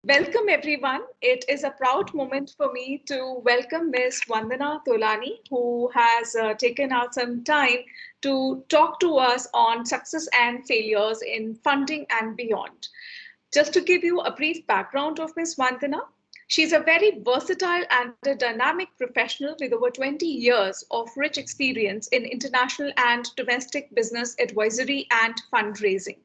Welcome, everyone. It is a proud moment for me to welcome Ms. Vandana Tolani, who has taken out some time to talk to us on success and failures in funding and beyond. Just to give you a brief background of Ms. Vandana, she's a very versatile and a dynamic professional with over 20 years of rich experience in international and domestic business advisory and fundraising.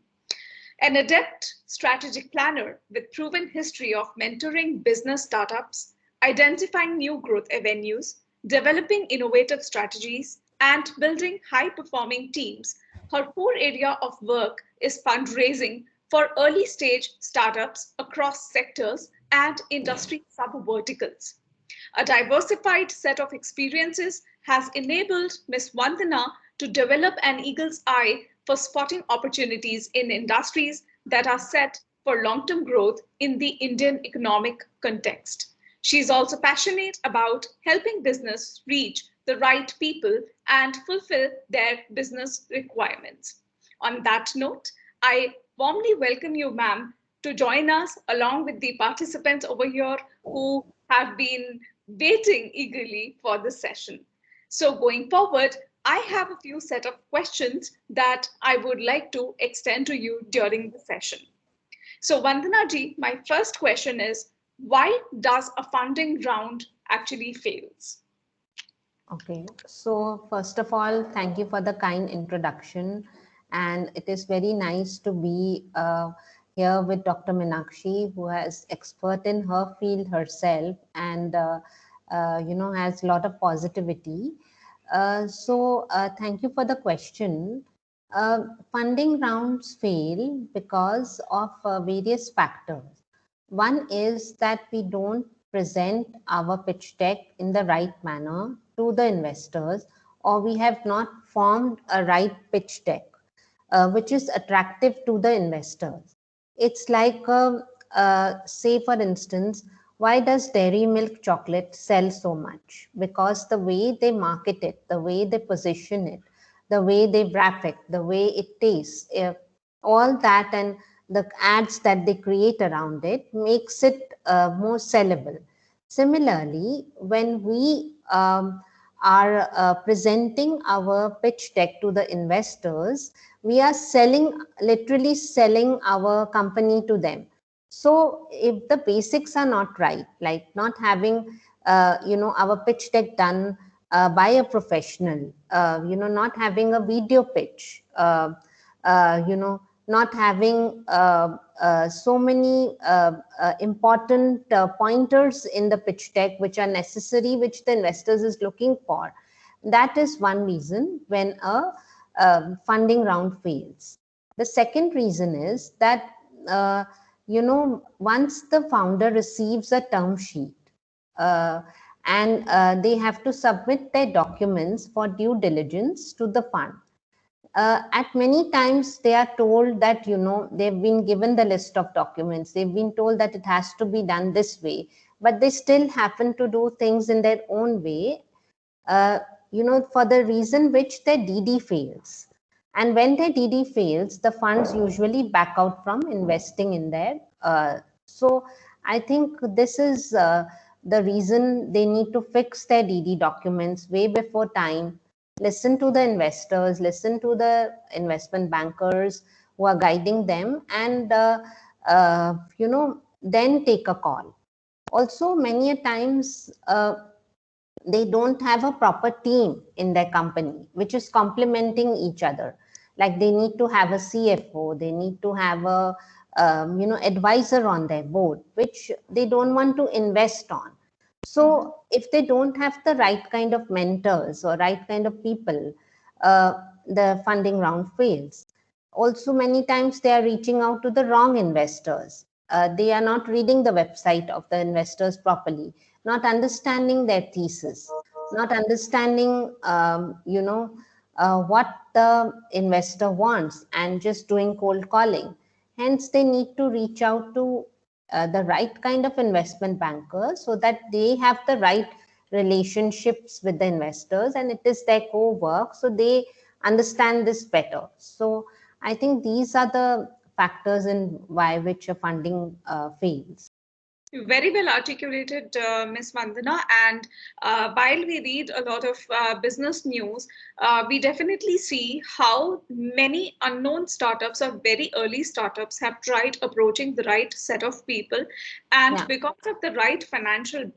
An adept strategic planner with proven history of mentoring business startups, identifying new growth avenues, developing innovative strategies, and building high-performing teams, her core area of work is fundraising for early-stage startups across sectors and industry sub-verticals. A diversified set of experiences has enabled Ms. Vandana to develop an eagle's eye for spotting opportunities in industries that are set for long term growth in the Indian economic context. She is also passionate about helping business reach the right people and fulfill their business requirements. On that note, I warmly welcome you, ma'am, to join us along with the participants over here who have been waiting eagerly for this session. So, going forward, I have a few set of questions that I would like to extend to you during the session. So, Vandana ji, my first question is why does a funding round actually fails? Okay, so first of all, thank you for the kind introduction. And it is very nice to be here with Dr. Meenakshi, who has expert in her field herself and, has a lot of positivity. Thank you for the question. Funding rounds fail because of various factors. One is that we don't present our pitch deck in the right manner to the investors, or we have not formed a right pitch deck, which is attractive to the investors. It's like, say, for instance, why does Dairy Milk chocolate sell so much? Because the way they market it, the way they position it, the way they wrap it, the way it tastes, all that and the ads that they create around it makes it more sellable. Similarly, when we are presenting our pitch deck to the investors, we are literally selling our company to them. So if the basics are not right, like not having, our pitch deck done by a professional, not having a video pitch, not having so many important pointers in the pitch deck which are necessary, which the investors is looking for. That is one reason when a funding round fails. The second reason is that, once the founder receives a term sheet, and they have to submit their documents for due diligence to the fund. At many times they are told that they've been given the list of documents, they've been told that it has to be done this way, but they still happen to do things in their own way, for the reason which their DD fails. And when their DD fails, the funds usually back out from investing in there. So I think this is the reason they need to fix their DD documents way before time. Listen to the investors, listen to the investment bankers who are guiding them, and then take a call. Also, many a times they don't have a proper team in their company which is complementing each other. Like they need to have a CFO, they need to have a advisor on their board, which they don't want to invest on. So if they don't have the right kind of mentors or right kind of people, the funding round fails. Also, many times they are reaching out to the wrong investors. They are not reading the website of the investors properly, not understanding their thesis, not understanding, what the investor wants, and just doing cold calling. Hence, they need to reach out to the right kind of investment banker so that they have the right relationships with the investors and it is their core work, so they understand this better. So I think these are the factors in why which a funding fails. Very well articulated, Ms. Vandana. And while we read a lot of business news, we definitely see how many unknown startups or very early startups have tried approaching the right set of people. And Yeah. because of the right financial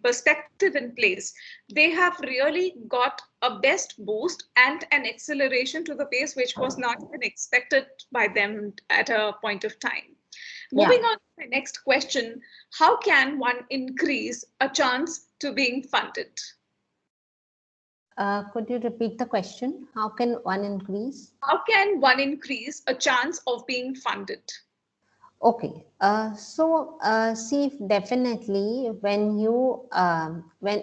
perspective in place, they have really got a best boost and an acceleration to the pace which was not even expected by them at a point of time. Moving Yeah. on to my next question, how can one increase a chance to being funded? Could you repeat the question? How can one increase? How can one increase a chance of being funded? Okay. See, definitely when you when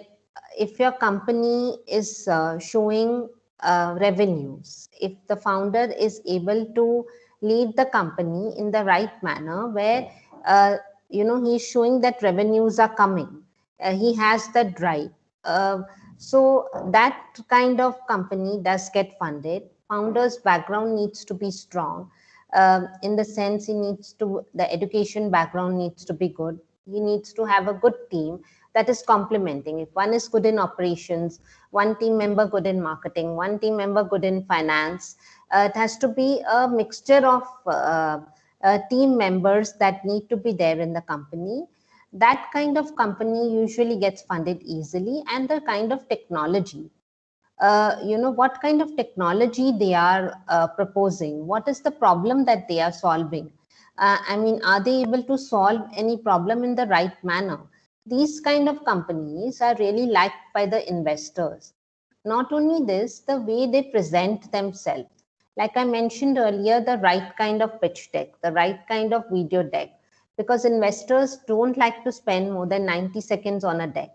if your company is showing revenues, if the founder is able to lead the company in the right manner, where uh, he's showing that revenues are coming, he has the drive. Uh, so that kind of company does get funded. Founder's background needs to be strong, in the sense the education background needs to be good. He needs to have a good team that is complementing. If one is good in operations, one team member good in marketing, one team member good in finance, it has to be a mixture of team members that need to be there in the company. That kind of company usually gets funded easily, and the kind of technology, what kind of technology they are proposing, what is the problem that they are solving. I mean, are they able to solve any problem in the right manner? These kind of companies are really liked by the investors. Not only this, the way they present themselves. Like I mentioned earlier, the right kind of pitch deck, the right kind of video deck, because investors don't like to spend more than 90 seconds on a deck.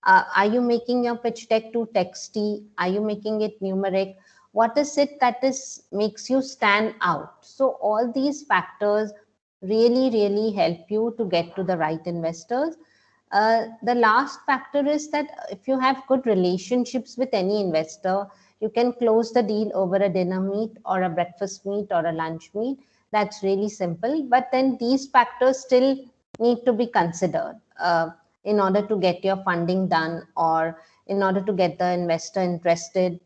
Are you making your pitch deck too texty? Are you making it numeric? What is it that is makes you stand out? So all these factors really, really help you to get to the right investors. The last factor is that if you have good relationships with any investor, you can close the deal over a dinner meet or a breakfast meet or a lunch meet. That's really simple. But then these factors still need to be considered in order to get your funding done, or in order to get the investor interested.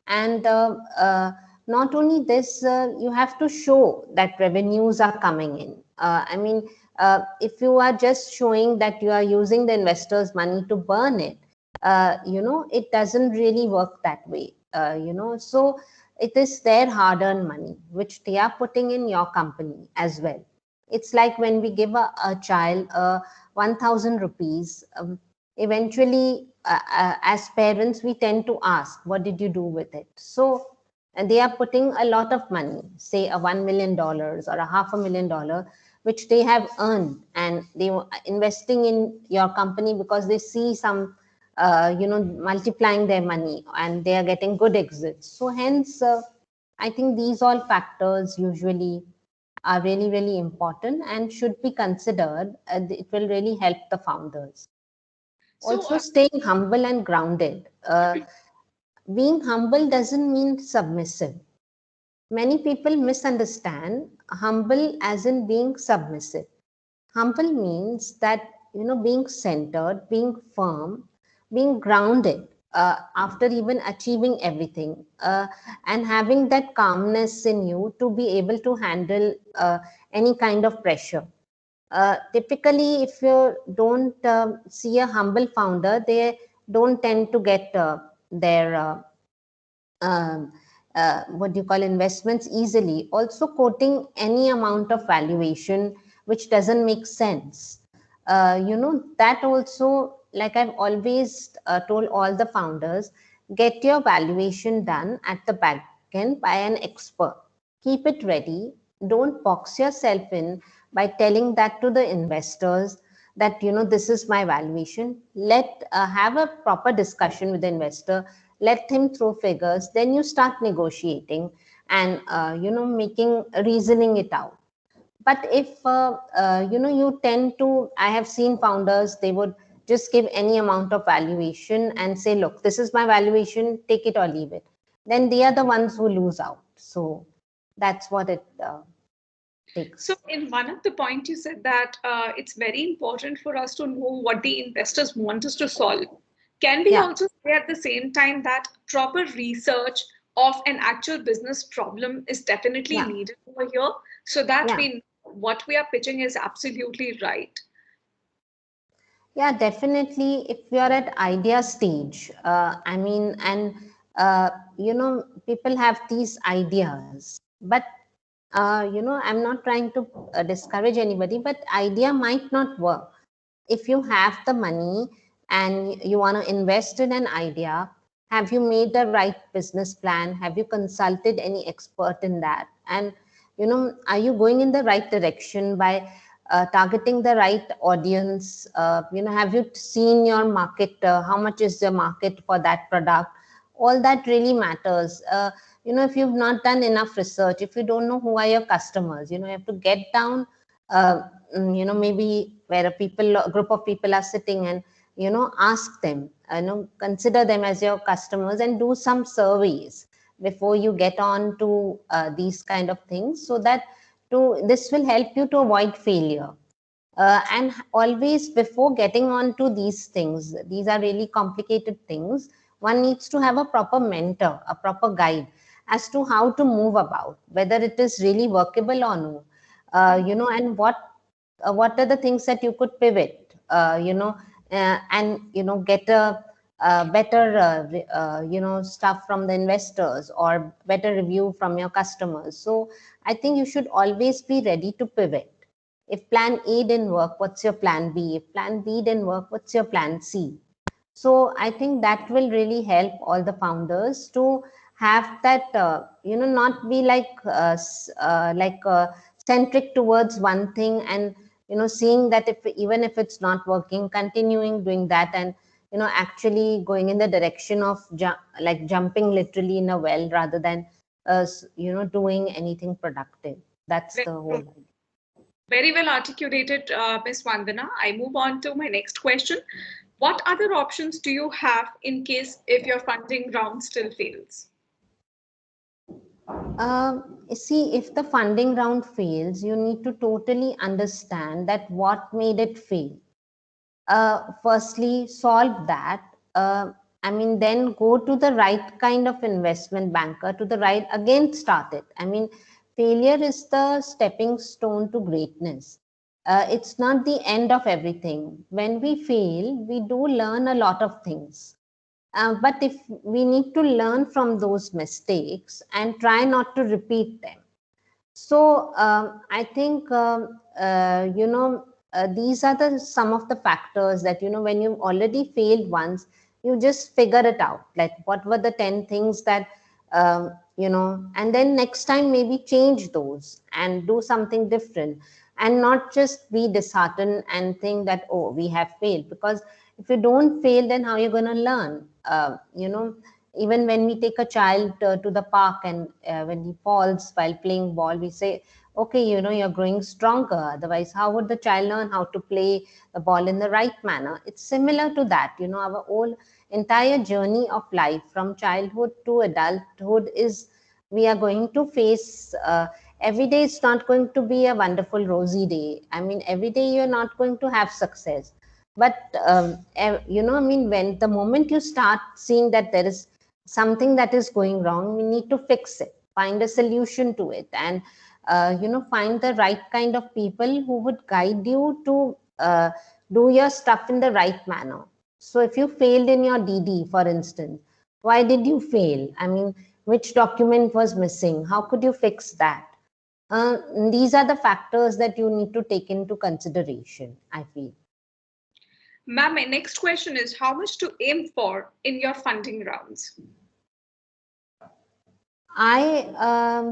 And not only this, you have to show that revenues are coming in. I mean, if you are just showing that you are using the investors' money to burn it, it doesn't really work that way. So it is their hard-earned money which they are putting in your company as well. It's like when we give a child 1,000 rupees. Eventually, as parents, we tend to ask, what did you do with it? So and they are putting a lot of money, say a $1 million or a $500,000, which they have earned, and they were investing in your company because they see some multiplying their money, and they are getting good exits. So hence, I think these all factors usually are really, really important and should be considered. It will really help the founders. So, Also, staying humble and grounded. Being humble doesn't mean submissive. Many people misunderstand humble as in being submissive. Humble means that, being centered, being firm, being grounded after even achieving everything, and having that calmness in you to be able to handle any kind of pressure. Typically, if you don't see a humble founder, they don't tend to get their um, what do you call investments easily. Also, quoting any amount of valuation which doesn't make sense. That also, like I've always told all the founders, get your valuation done at the back end by an expert. Keep it ready. Don't box yourself in by telling that to the investors that, this is my valuation. Let have a proper discussion with the investor, let him throw figures, then you start negotiating and making reasoning it out. But if you tend to, I have seen founders, they would just give any amount of valuation and say, look, this is my valuation, take it or leave it. Then they are the ones who lose out. So that's what it takes. So, in one of the points, you said that it's very important for us to know what the investors want us to solve. Can we Yeah, also say at the same time that proper research of an actual business problem is definitely yeah, needed over here so that yeah. we know what we are pitching is absolutely right? Yeah, definitely. If we are at idea stage, I mean, and people have these ideas, but I'm not trying to discourage anybody, but idea might not work. If you have the money and you want to invest in an idea, have you made the right business plan? Have you consulted any expert in that? And are you going in the right direction by targeting the right audience? Have you seen your market? How much is the market for that product? All that really matters. If you've not done enough research, if you don't know who are your customers, you have to get down, uh, maybe where a group of people are sitting, and ask them, consider them as your customers and do some surveys before you get on to these kind of things, so that this will help you to avoid failure. And always, before getting on to these things, these are really complicated things, one needs to have a proper mentor, a proper guide as to how to move about, whether it is really workable or no. And what are the things that you could pivot, and get a better stuff from the investors, or better review from your customers. So I think you should always be ready to pivot. If plan A didn't work, what's your plan B? If plan B didn't work, what's your plan C? So I think that will really help all the founders to have that, not be centric towards one thing, and seeing that if even if it's not working, continuing doing that, and actually going in the direction of jumping literally in a well, rather than doing anything productive. That's Very the whole true. idea. Very well articulated, Ms. Vandana. I move on to my next question. What other options do you have in case if your funding round still fails? See, if the funding round fails, you need to totally understand that what made it fail. Firstly, solve that. Then go to the right kind of investment banker, to the right, again, start it. Failure is the stepping stone to greatness. It's not the end of everything. When we fail, we do learn a lot of things. But if we need to learn from those mistakes and try not to repeat them. So I think these are the some of the factors that when you've already failed once, you just figure it out. Like, what were the 10 things that and then next time maybe change those and do something different, and not just be disheartened and think that, oh, we have failed. Because if you don't fail, then how are you going to learn? Even when we take a child to the park, and when he falls while playing ball, we say, okay, you're growing stronger. Otherwise, how would the child learn how to play the ball in the right manner? It's similar to that. Our whole entire journey of life, from childhood to adulthood, is we are going to face every day. It's not going to be a wonderful rosy day. Every day you're not going to have success. But when the moment you start seeing that there is something that is going wrong, we need to fix it, find a solution to it, and find the right kind of people who would guide you to do your stuff in the right manner. So if you failed in your DD, for instance, why did you fail? Which document was missing? How could you fix that? uh, these are the factors that you need to take into consideration, I feel. Ma'am, my next question is how much to aim for in your funding rounds? I'll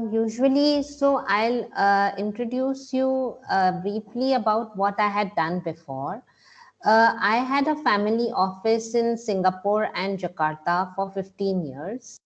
introduce you briefly about what I had done before. I had a family office in Singapore and Jakarta for 15 years,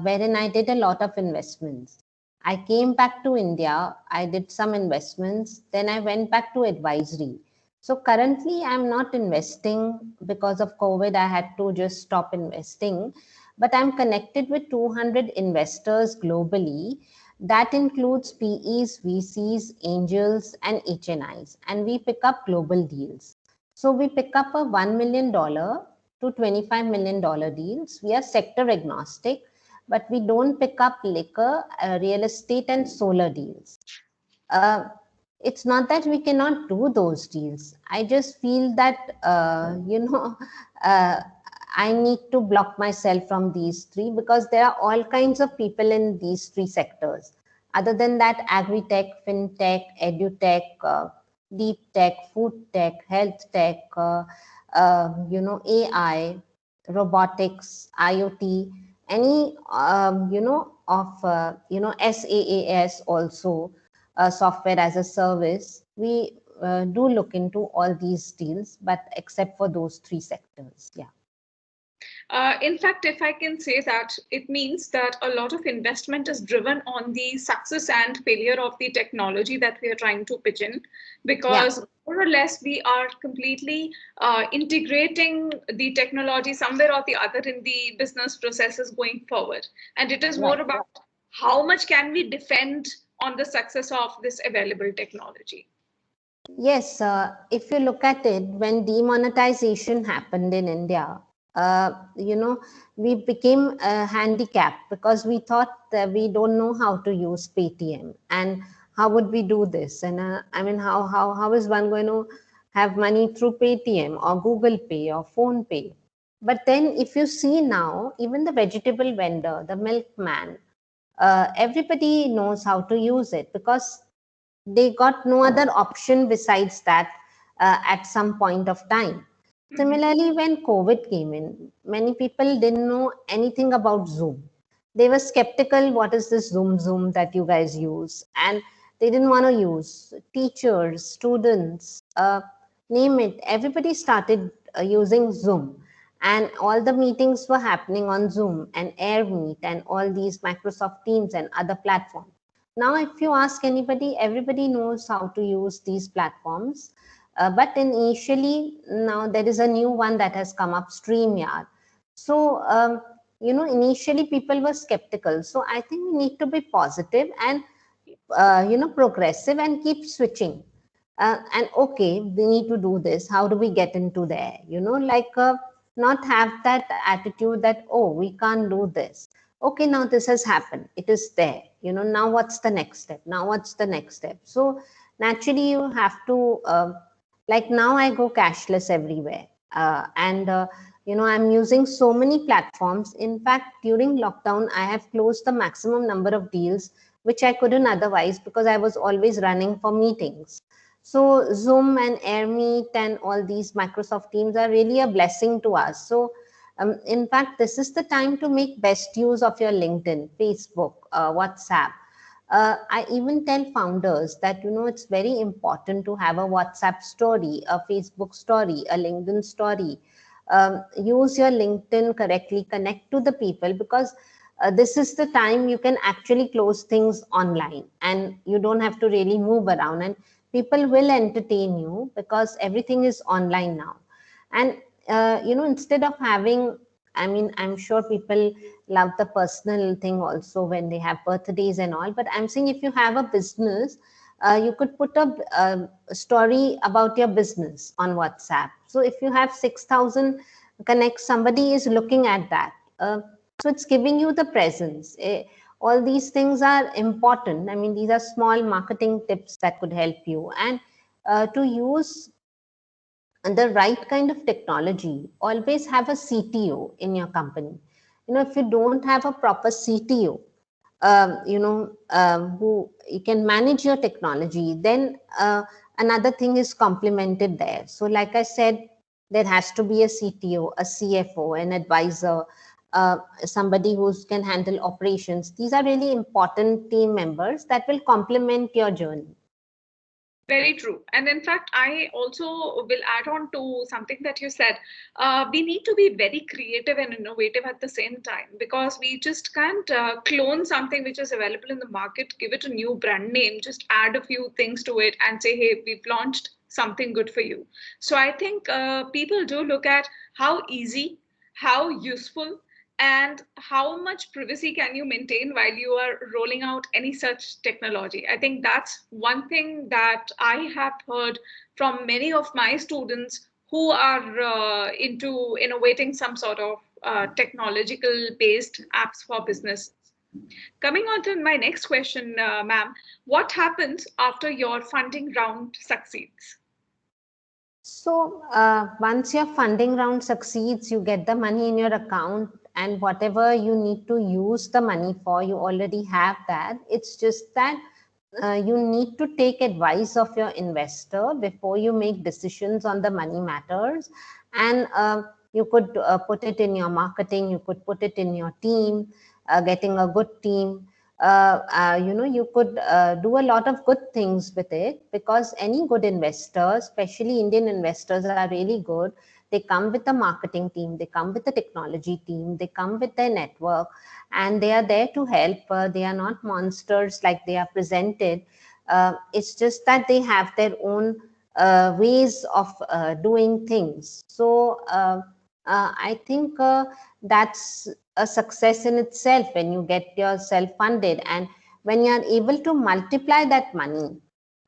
wherein I did a lot of investments. I came back to India, I did some investments, then I went back to advisory. So currently, I'm not investing because of COVID. I had to just stop investing, but I'm connected with 200 investors globally. That includes PEs, VCs, angels, and HNIs, and we pick up global deals. So we pick up a $1 million to $25 million deals. We are sector agnostic, but we don't pick up liquor, real estate, and solar deals. It's not that we cannot do those deals. I just feel that, uh, I need to block myself from these three because there are all kinds of people in these three sectors. Other than that, agri-tech, fintech, edutech, deep tech, food tech, health tech, AI, robotics, IoT, any, SaaS also, software as a service. We do look into all these deals, but except for those three sectors. Yeah. In fact, if I can say that, it means that a lot of investment is driven on the success and failure of the technology that we are trying to pitch in, because more or less we are completely integrating the technology somewhere or the other in the business processes going forward. And it is more about how much can we defend on the success of this available technology. Yes, if you look at it, when demonetization happened in India, we became handicapped because we thought that we don't know how to use Paytm, and how would we do this? And I mean, how is one going to have money through Paytm or Google Pay or Phone Pay? But then, if you see now, even the vegetable vendor, the milkman, everybody knows how to use it because they got no other option besides that at some point of time. Similarly, when COVID came in, many people didn't know anything about Zoom. They were skeptical, what is this Zoom that you guys use? And they didn't want to use. Teachers, students, name it, everybody started using Zoom. And all the meetings were happening on Zoom and AirMeet and all these Microsoft Teams and other platforms. Now, if you ask anybody, everybody knows how to use these platforms. But initially, now there is a new one that has come up, StreamYard. So, initially people were skeptical. So I think we need to be positive and, progressive and keep switching. And okay, we need to do this. How do we get into there? Not have that attitude that, oh, we can't do this. Okay, now this has happened. It is there. Now what's the next step? Now what's the next step? So naturally, you have to, like now I go cashless everywhere. I'm using so many platforms. In fact, during lockdown, I have closed the maximum number of deals, which I couldn't otherwise because I was always running for meetings. So Zoom and AirMeet and all these Microsoft Teams are really a blessing to us. So in fact, this is the time to make best use of your LinkedIn, Facebook, WhatsApp. I even tell founders that, it's very important to have a WhatsApp story, a Facebook story, a LinkedIn story. Use your LinkedIn correctly, connect to the people, because this is the time you can actually close things online and you don't have to really move around, and people will entertain you because everything is online now. And instead of having, I'm sure people love the personal thing also when they have birthdays and all, but I'm saying if you have a business, you could put a story about your business on WhatsApp. So if you have 6,000 connects, somebody is looking at that. So it's giving you the presence. All these things are important. I mean, these are small marketing tips that could help you. And to use the right kind of technology, always have a CTO in your company. If you don't have a proper CTO, who you can manage your technology, then another thing is complemented there. So like I said, there has to be a CTO, a CFO, an advisor, somebody who can handle operations. These are really important team members that will complement your journey. Very true. And in fact, I also will add on to something that you said. We need to be very creative and innovative at the same time, because we just can't clone something which is available in the market, give it a new brand name, just add a few things to it and say, hey, we've launched something good for you. So I think people do look at how easy, how useful, And how much privacy can you maintain while you are rolling out any such technology? I think that's one thing that I have heard from many of my students who are into innovating some sort of technological based apps for business. Coming on to my next question, ma'am, what happens after your funding round succeeds? So once your funding round succeeds, you get the money in your account, and whatever you need to use the money for, you already have that. It's just that you need to take advice of your investor before you make decisions on the money matters. And you could put it in your marketing, you could put it in your team, getting a good team. You could do a lot of good things with it, because any good investor, especially Indian investors, are really good. They come with a marketing team, they come with a technology team, they come with their network, and they are there to help. They are not monsters like they are presented. It's just that they have their own ways of doing things. So I think that's a success in itself when you get yourself funded, and when you are able to multiply that money,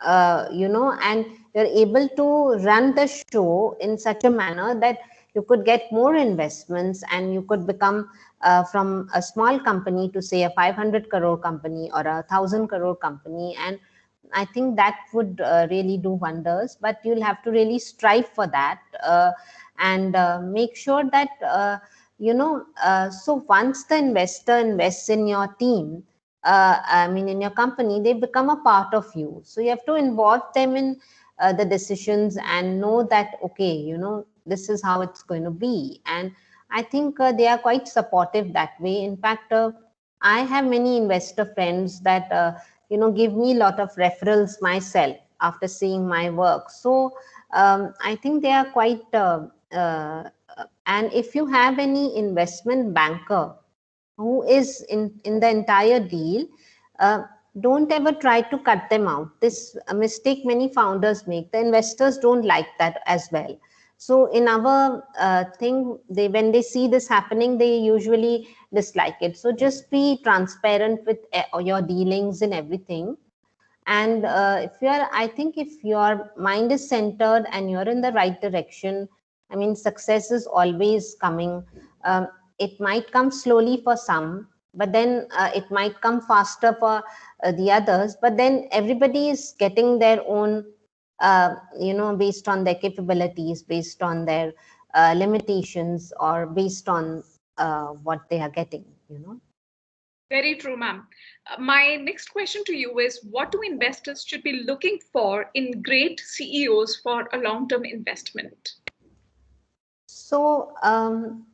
and you're able to run the show in such a manner that you could get more investments, and you could become from a small company to say a 500 crore company or a 1,000 crore company. And I think that would really do wonders, but you'll have to really strive for that, and make sure that so once the investor invests in your team, I mean in your company, they become a part of you. So you have to involve them in the decisions and know that, okay, this is how it's going to be. And I think they are quite supportive that way. In fact, I have many investor friends that give me a lot of referrals myself after seeing my work. So I think they are quite and if you have any investment banker who is in the entire deal, uh, don't ever try to cut them out. This mistake many founders make. The investors don't like that as well. So in our thing, when they see this happening, they usually dislike it. So just be transparent with your dealings and everything. And I think if your mind is centered and you're in the right direction, I mean, success is always coming. It might come slowly for some, but then it might come faster for the others. But then everybody is getting their own, based on their capabilities, based on their limitations, or based on what they are getting. Very true, ma'am. My next question to you is, what do investors should be looking for in great CEOs for a long-term investment? So,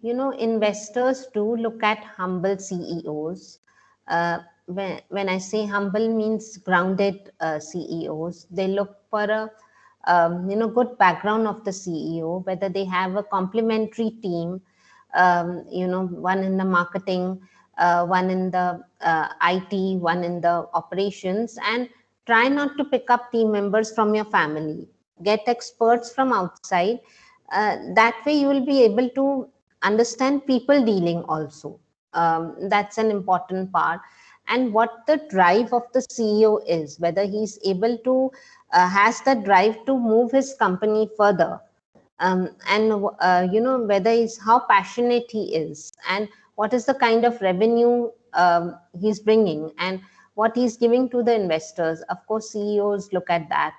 investors do look at humble CEOs. When I say humble, means grounded CEOs. They look for a good background of the CEO, whether they have a complementary team, one in the marketing, one in the IT, one in the operations, and try not to pick up team members from your family. Get experts from outside. That way you will be able to understand people dealing also. That's an important part. And what the drive of the CEO is, whether he's able to has the drive to move his company further, and whether he's how passionate he is, and what is the kind of revenue he's bringing, and what he's giving to the investors. Of course, CEOs look at that.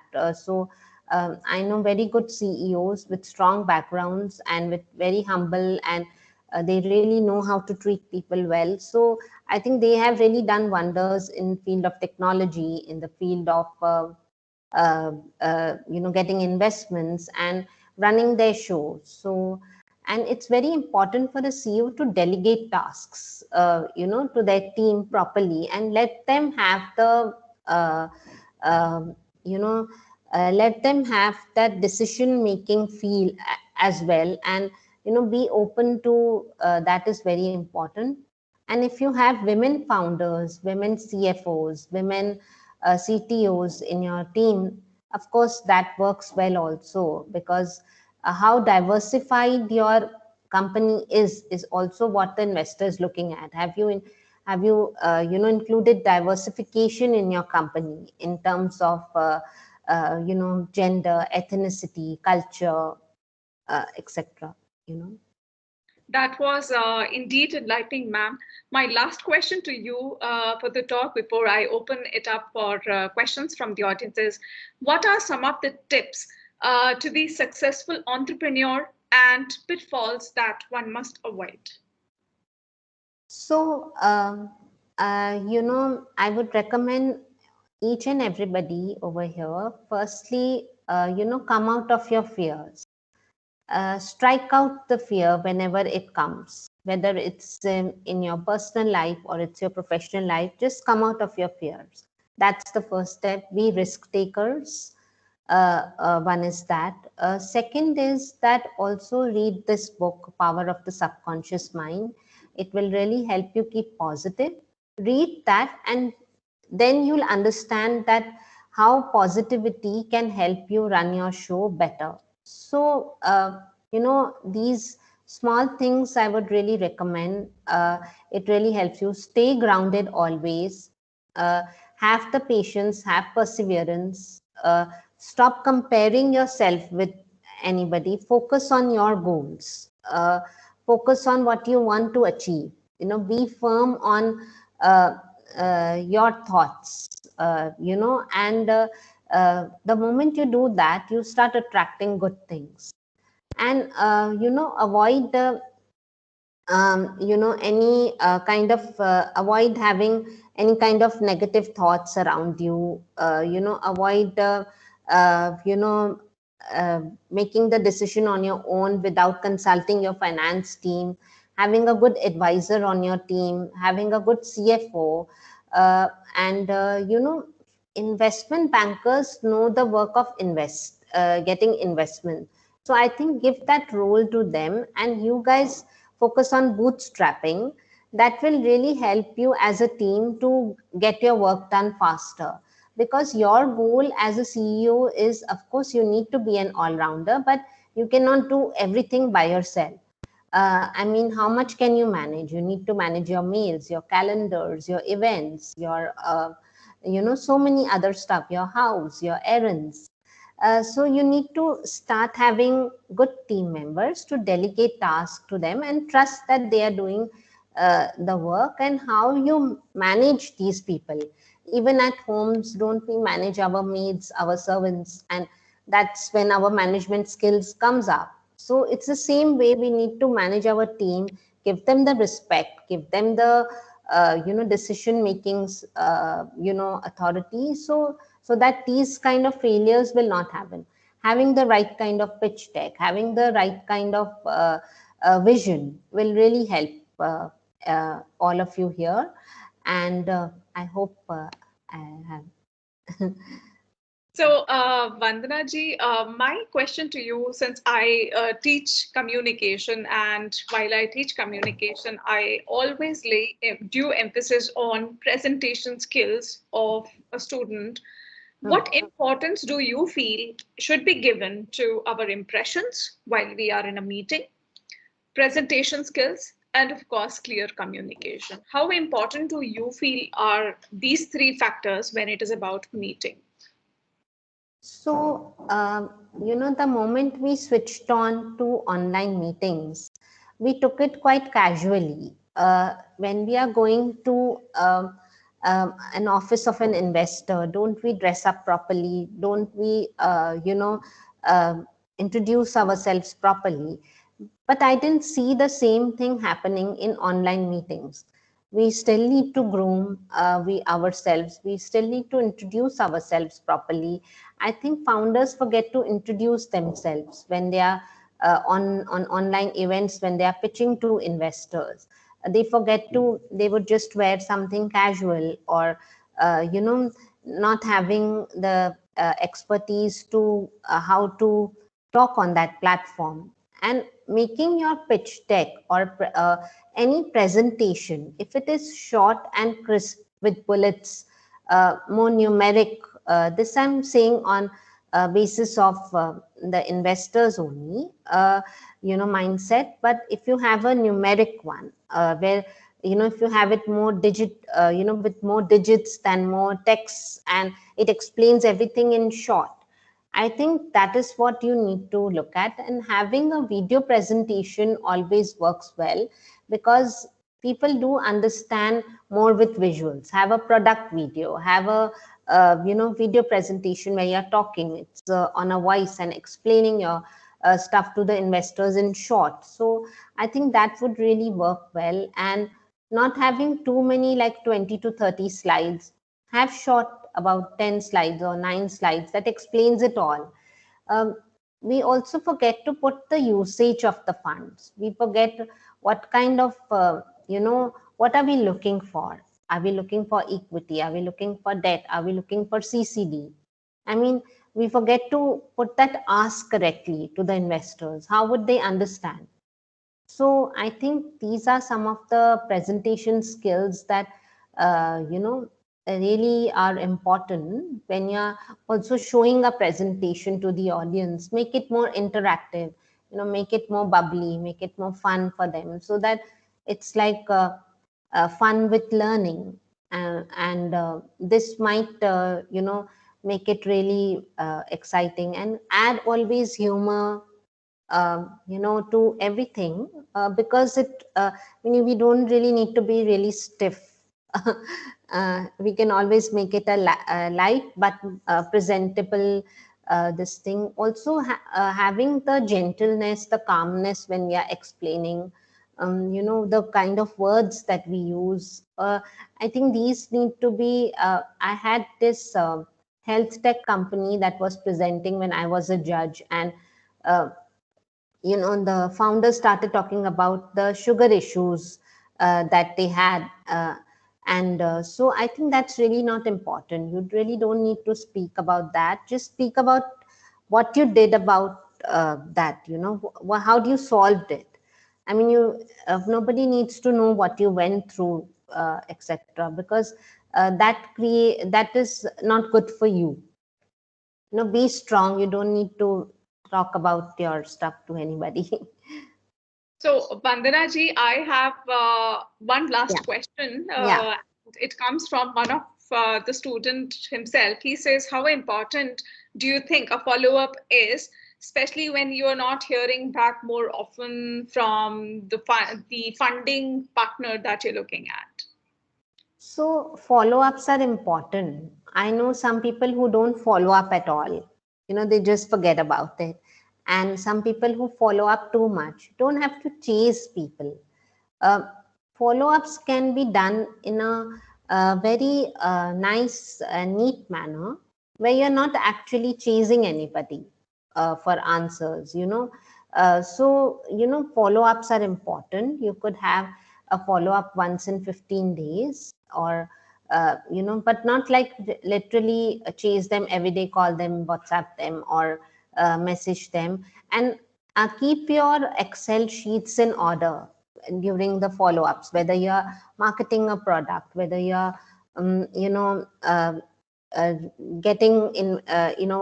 I know very good CEOs with strong backgrounds and with very humble, and they really know how to treat people well. So I think they have really done wonders in field of technology, in the field of getting investments and running their show. So, and it's very important for the CEO to delegate tasks, to their team properly, and let them have the uh, um you know let them have that decision making feel as well, and be open to that is very important. And if you have women founders, women CFOs, women CTOs in your team, of course that works well also, because how diversified your company is also what the investor is looking at. Have you included diversification in your company in terms of gender, ethnicity, culture, etc. That was indeed enlightening, ma'am. My last question to you for the talk before I open it up for questions from the audience is, what are some of the tips to be successful entrepreneur and pitfalls that one must avoid? So, I would recommend each and everybody over here, firstly, come out of your fears. Strike out the fear whenever it comes, whether it's in your personal life or it's your professional life. Just come out of your fears. That's the first step. Be risk takers. One is that. Second is that also read this book, Power of the Subconscious Mind. It will really help you keep positive. Read that, and then you'll understand that how positivity can help you run your show better. So, these small things I would really recommend. It really helps you stay grounded always. Uh, have the patience, have perseverance. Stop comparing yourself with anybody. Focus on your goals. Focus on what you want to achieve. Be firm on your thoughts. And the moment you do that, you start attracting good things. And avoid the any kind of avoid having any kind of negative thoughts around you. Avoid uh, you know making the decision on your own without consulting your finance team. Having a good advisor on your team, having a good CFO, and investment bankers know the work of getting investment. So I think give that role to them, and you guys focus on bootstrapping. That will really help you as a team to get your work done faster, because your goal as a CEO is, of course, you need to be an all-rounder, but you cannot do everything by yourself. I mean, how much can you manage? You need to manage your mails, your calendars, your events, your so many other stuff, your house, your errands. So you need to start having good team members to delegate tasks to them and trust that they are doing the work. And how you manage these people. Even at homes, don't we manage our maids, our servants? And that's when our management skills comes up. So it's the same way we need to manage our team, give them the respect, give them the decision makings authority, so that these kind of failures will not happen. Having the right kind of pitch deck, having the right kind of vision will really help all of you here. And I hope I have So, Vandana ji, my question to you, since I teach communication, and while I teach communication, I always lay due emphasis on presentation skills of a student. What importance do you feel should be given to our impressions while we are in a meeting, presentation skills, and of course, clear communication? How important do you feel are these three factors when it is about meeting? So, the moment we switched on to online meetings, we took it quite casually. When we are going to an office of an investor, don't we dress up properly? Don't we, introduce ourselves properly? But I didn't see the same thing happening in online meetings. We still need to groom we ourselves. We still need to introduce ourselves properly. I think founders forget to introduce themselves when they are on online events, when they are pitching to investors. They forget to, they would just wear something casual, or not having the expertise to how to talk on that platform. And making your pitch deck or any presentation, if it is short and crisp with bullets, more numeric, this I'm saying on basis of the investors only, mindset. But if you have a numeric one, where, if you have it more with more digits than more text, and it explains everything in short, I think that is what you need to look at. And having a video presentation always works well, because people do understand more with visuals. Have a product video, have a video presentation where you're talking, it's on a voice and explaining your stuff to the investors in short. So I think that would really work well. And not having too many, like 20 to 30 slides, have short, about 10 slides or 9 slides that explains it all. um, we also forget to put the usage of the funds. We forget what kind of, what are we looking for? Are we looking for equity? Are we looking for debt? Are we looking for CCD? I mean, we forget to put that ask correctly to the investors. How would they understand? So I think these are some of the presentation skills that, really are important when you're also showing a presentation to the audience. Make it more interactive, make it more bubbly, make it more fun for them, so that it's like fun with learning. And this might, make it really exciting, and add always humor, to everything, because we don't really need to be really stiff. We can always make it a light but presentable, this thing. Also, having the gentleness, the calmness when we are explaining, the kind of words that we use. I think these need to be. I had this health tech company that was presenting when I was a judge, and uh, the founders started talking about the sugar issues that they had, and so I think that's really not important. You really don't need to speak about that. Just speak about what you did about that. How do you solved it? I mean, nobody needs to know what you went through, etc., because that is not good for you. Be strong. You don't need to talk about your stuff to anybody. So, Vandana ji, I have one last Yeah. question. Yeah. It comes from one of the student himself. He says, how important do you think a follow-up is, especially when you are not hearing back more often from the funding partner that you're looking at? So follow-ups are important. I know some people who don't follow up at all. They just forget about it. And some people who follow up too much. Don't have to chase people. Uh, Follow-ups can be done in a very nice, neat manner, where you're not actually chasing anybody for answers. So follow-ups are important. You could have a follow-up once in 15 days, or but not like literally chase them every day, call them, WhatsApp them, or message them. And keep your Excel sheets in order during the follow-ups, whether you're marketing a product, whether you're uh, getting in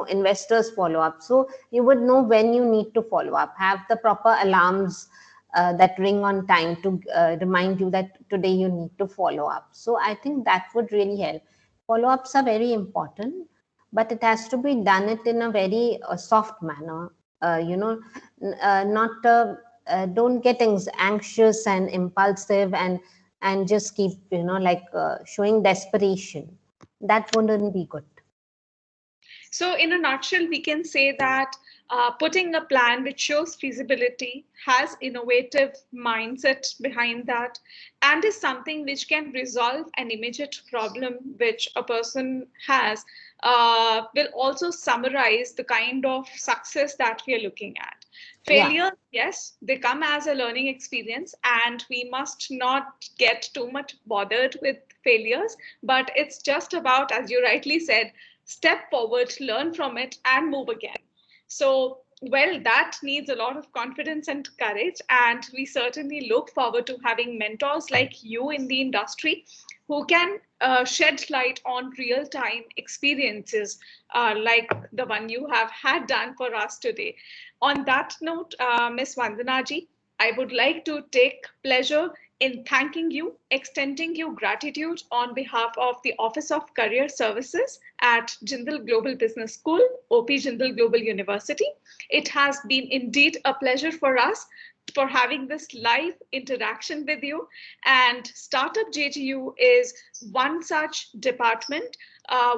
investors follow up. So you would know when you need to follow up. Have the proper alarms that ring on time to remind you that today you need to follow up. So I think that would really help. Follow-ups are very important, but it has to be done it in a very soft manner. Not don't get anxious and impulsive, and just keep showing desperation. That wouldn't be good. So, in a nutshell, we can say that putting a plan which shows feasibility, has innovative mindset behind that, and is something which can resolve an immediate problem which a person has, will also summarize the kind of success that we are looking at. Yeah. Failure, yes, they come as a learning experience, and we must not get too much bothered with failures. But it's just about, as you rightly said, step forward, learn from it, and move again. So Well, that needs a lot of confidence and courage. And we certainly look forward to having mentors like you in the industry who can shed light on real time experiences like the one you have had done for us today. On that note, Ms. Vandanaji, I would like to take pleasure in thanking you, extending you gratitude on behalf of the Office of Career Services at Jindal Global Business School, OP Jindal Global University. It has been indeed a pleasure for us for having this live interaction with you. And Startup JGU is one such department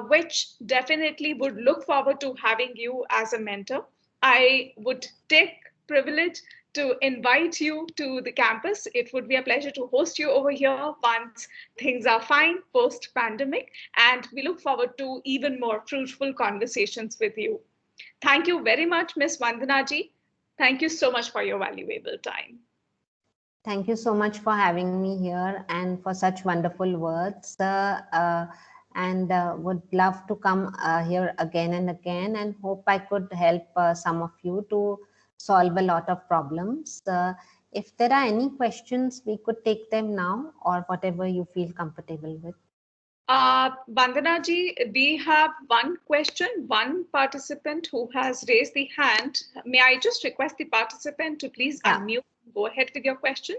which definitely would look forward to having you as a mentor. I would take privilege to invite you to the campus. It would be a pleasure to host you over here once things are fine post pandemic. And we look forward to even more fruitful conversations with you. Thank you very much, Ms. Vandanaji. Thank you so much for your valuable time. Thank you so much for having me here and for such wonderful words. And would love to come here again and again, and hope I could help some of you to solve a lot of problems. If there are any questions, we could take them now, or whatever you feel comfortable with. Vandanaji, we have one question, one participant who has raised the hand. May I just request the participant to please unmute? Go ahead with your question.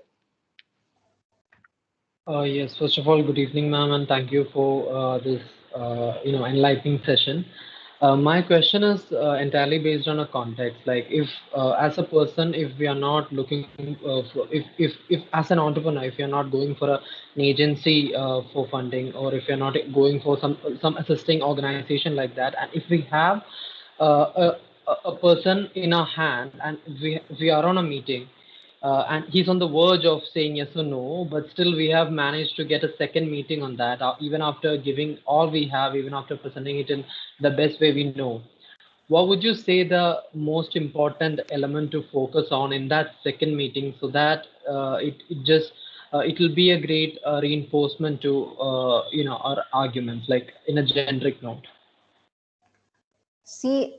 Yes, first of all, good evening, ma'am, and thank you for this, enlightening session. My question is entirely based on a context. Like, if as a person, if we are not looking if as an entrepreneur, if you're not going for an agency for funding, or if you're not going for some assisting organization like that, and if we have a person in our hand, and we are on a meeting, and he's on the verge of saying yes or no, but still we have managed to get a second meeting on that, even after giving all we have, even after presenting it in the best way we know. What would you say the most important element to focus on in that second meeting, so that it will be a great reinforcement to our arguments, like in a generic note? See,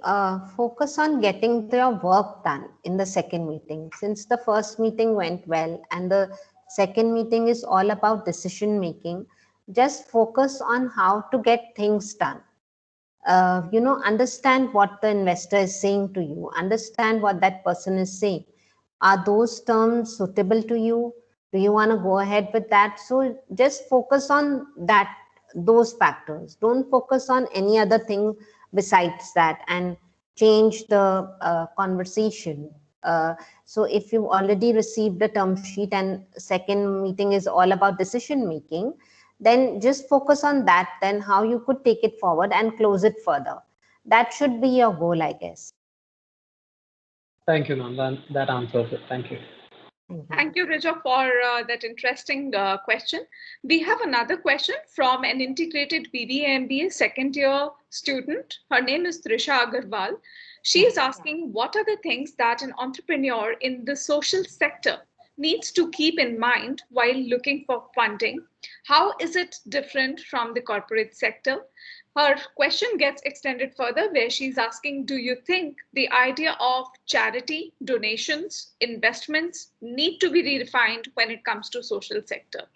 focus on getting their work done in the second meeting. Since the first meeting went well and the second meeting is all about decision making, just focus on how to get things done. Understand what the investor is saying to you, understand what that person is saying. Are those terms suitable to you? Do you want to go ahead with that? So just focus on those factors. Don't focus on any other thing besides that and change the conversation. So if you've already received the term sheet and second meeting is all about decision making, then just focus on that, then how you could take it forward and close it further. That should be your goal, I guess. Thank you, ma'am. That answers it. Thank you. Thank you, Rija, for that interesting question. We have another question from an integrated BBA MBA second year student. Her name is Trisha Agarwal. She is asking, what are the things that an entrepreneur in the social sector needs to keep in mind while looking for funding? How is it different from the corporate sector? Her question gets extended further, where she's asking, do you think the idea of charity, donations, investments need to be redefined when it comes to social sector?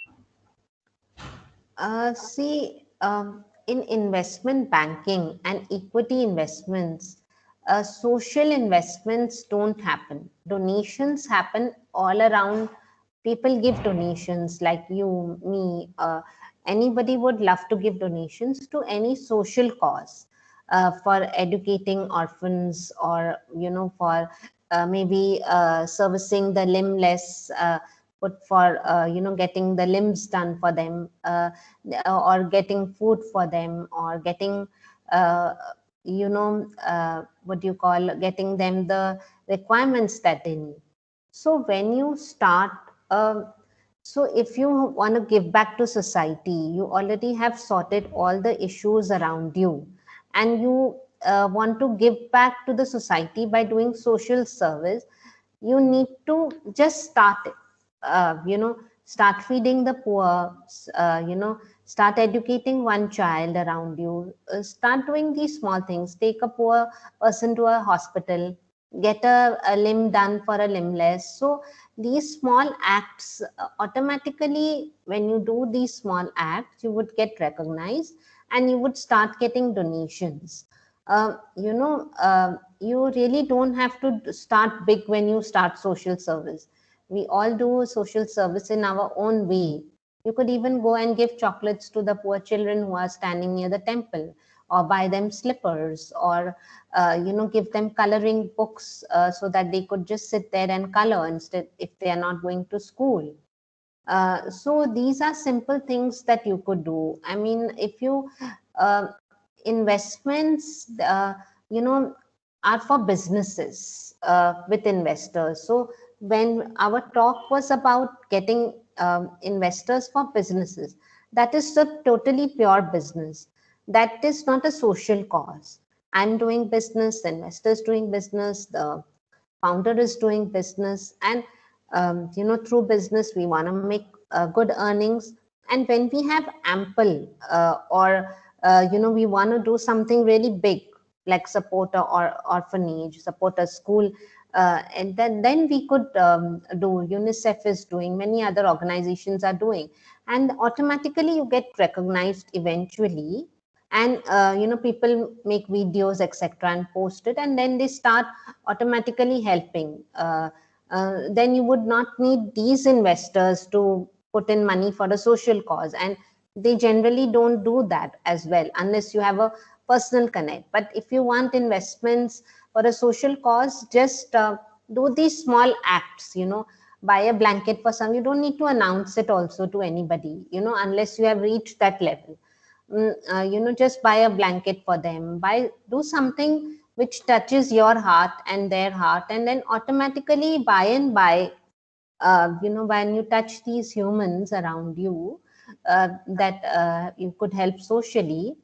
In investment banking and equity investments, social investments don't happen. Donations happen all around. People give donations, like you, me, anybody would love to give donations to any social cause, for educating orphans, or for maybe servicing the limbless, put for getting the limbs done for them, or getting food for them, or getting uh, what do you call, getting them the requirements that they need. So when you start, so if you want to give back to society, you already have sorted all the issues around you, and you want to give back to the society by doing social service. You need to just start it. Start feeding the poor. Start educating one child around you. Start doing these small things. Take a poor person to a hospital. get a limb done for a limbless. So these small acts, automatically when you do these small acts, you would get recognized and you would start getting donations. You really don't have to start big when you start social service. We all do social service in our own way. You could even go and give chocolates to the poor children who are standing near the temple, or buy them slippers, or give them coloring books, so that they could just sit there and color instead if they are not going to school. So these are simple things that you could do. I mean, if you investments, are for businesses, with investors. So when our talk was about getting investors for businesses, that is a totally pure business. That is not a social cause. I'm doing business, the investors doing business, the founder is doing business, and through business we want to make good earnings. And when we have ample, or we want to do something really big, like support a or orphanage, support a school, and then we could do. UNICEF is doing, many other organizations are doing, and automatically you get recognized eventually. And people make videos, etc., and post it, and then they start automatically helping. Then you would not need these investors to put in money for a social cause, and they generally don't do that as well unless you have a personal connect. But if you want investments for a social cause, just do these small acts. Buy a blanket for some. You don't need to announce it also to anybody, unless you have reached that level. Just buy a blanket for them, do something which touches your heart and their heart, and then automatically by and by, when you touch these humans around you, that you could help socially,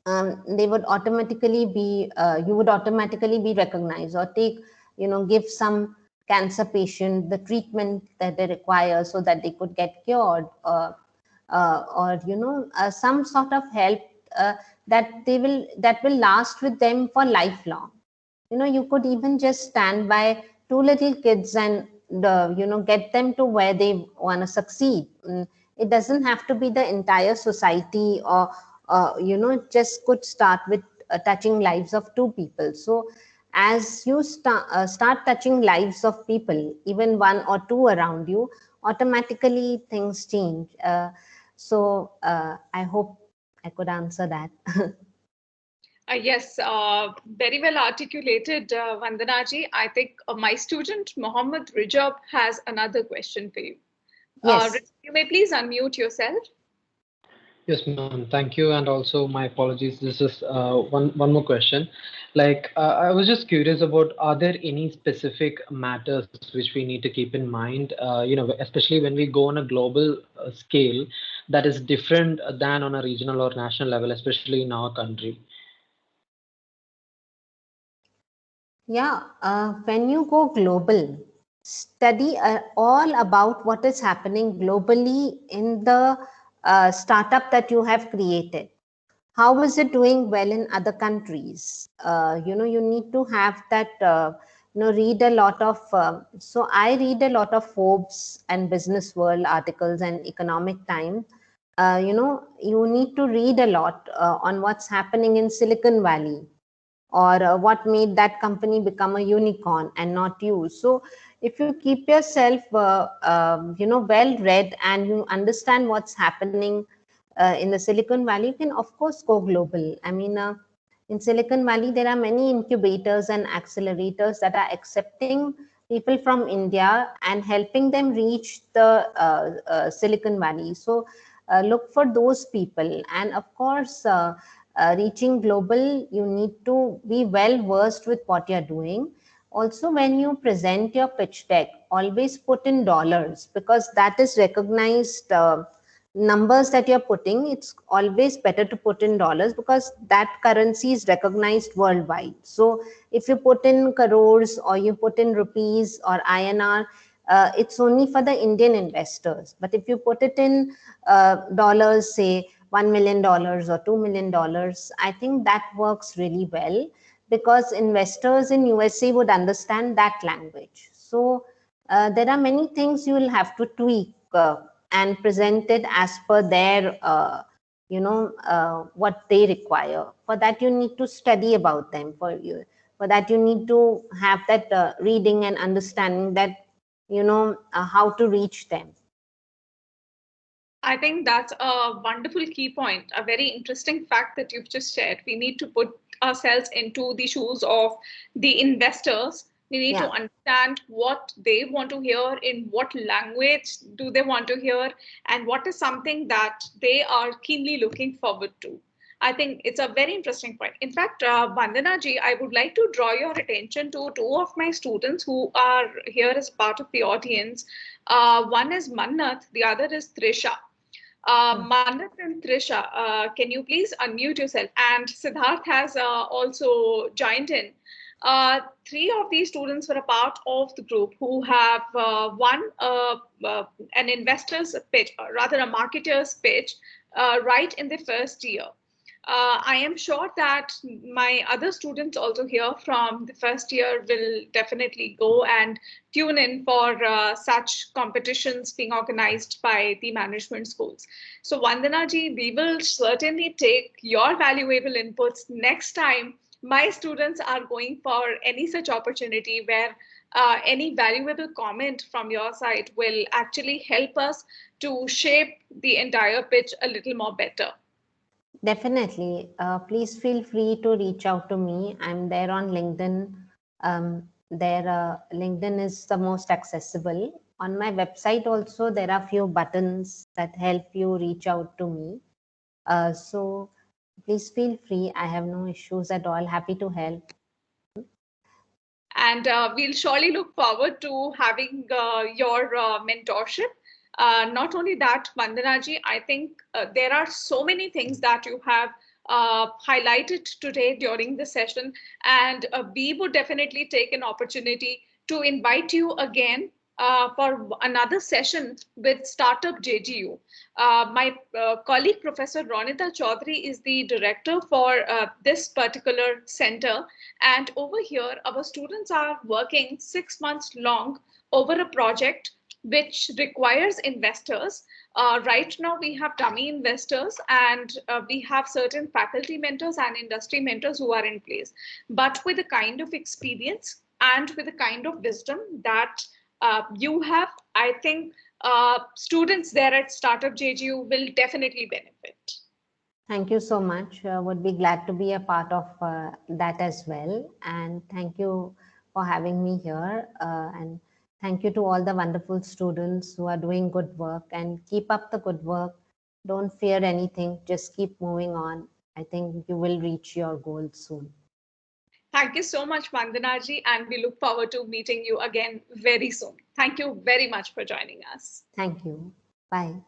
they would automatically be you would automatically be recognized, or give some cancer patient the treatment that they require so that they could get cured, or some sort of help, that will last with them for lifelong. You could even just stand by two little kids and get them to where they want to succeed. It doesn't have to be the entire society, or just could start with touching lives of two people. So as you start touching lives of people, even one or two around you, automatically things change. I hope I could answer that. Yes, very well articulated, Vandanaji. I think my student Mohammed Rijab has another question for you. Yes. You may please unmute yourself. Yes, ma'am. Thank you. And also, my apologies. This is one more question. Like, I was just curious about, are there any specific matters which we need to keep in mind, especially when we go on a global scale that is different than on a regional or national level, especially in our country? Yeah, when you go global, study all about what is happening globally in the startup that you have created. How is it doing well in other countries? You need to have that, read a lot of, so I read a lot of Forbes and Business World articles and Economic Times. You need to read a lot on what's happening in Silicon Valley, or what made that company become a unicorn and not you. So if you keep yourself well read, and you understand what's happening in the Silicon Valley, you can of course go global. I mean, in Silicon Valley there are many incubators and accelerators that are accepting people from India and helping them reach the Silicon Valley. So look for those people. And of course, reaching global, you need to be well versed with what you're doing. Also, when you present your pitch deck, always put in dollars, because that is recognized. Numbers that you're putting, it's always better to put in dollars, because that currency is recognized worldwide. So if you put in crores, or you put in rupees or INR, it's only for the Indian investors. But if you put it in dollars, say $1 million or $2 million, I think that works really well, because investors in USA would understand that language. So there are many things you will have to tweak and present it as per their what they require. For that you need to study about them. For that you need to have that reading and understanding that how to reach them. I think that's a wonderful key point, a very interesting fact that you've just shared. We need to put ourselves into the shoes of the investors. We need to understand what they want to hear, in what language do they want to hear, and what is something that they are keenly looking forward to. I think it's a very interesting point. In fact, Vandana ji, I would like to draw your attention to two of my students who are here as part of the audience. One is Mannat, the other is Trisha. Mannat and Trisha, can you please unmute yourself? And Siddharth has also joined in. Three of these students were a part of the group who have won an investor's pitch, or rather a marketer's pitch, right in the first year. I am sure that my other students also here from the first year will definitely go and tune in for such competitions being organized by the management schools. So Vandana ji, we will certainly take your valuable inputs next time my students are going for any such opportunity where any valuable comment from your side will actually help us to shape the entire pitch a little more better. Definitely. Please feel free to reach out to me. I'm there on LinkedIn. LinkedIn is the most accessible. On my website also, there are few buttons that help you reach out to me. So please feel free. I have no issues at all. Happy to help. And we'll surely look forward to having your mentorship. Not only that, Vandanaji, I think there are so many things that you have highlighted today during the session, and we would definitely take an opportunity to invite you again for another session with Startup JGU. My colleague, Professor Ronita Chaudhary, is the director for this particular center. And over here, our students are working 6 months long over a project which requires investors. Right now, we have dummy investors and we have certain faculty mentors and industry mentors who are in place. But with the kind of experience and with the kind of wisdom that you have, I think students there at Startup JGU will definitely benefit. Thank you so much. Would be glad to be a part of that as well. And thank you for having me here. And thank you to all the wonderful students who are doing good work, and keep up the good work. Don't fear anything. Just keep moving on. I think you will reach your goals soon. Thank you so much, Vandanaji, and we look forward to meeting you again very soon. Thank you very much for joining us. Thank you. Bye.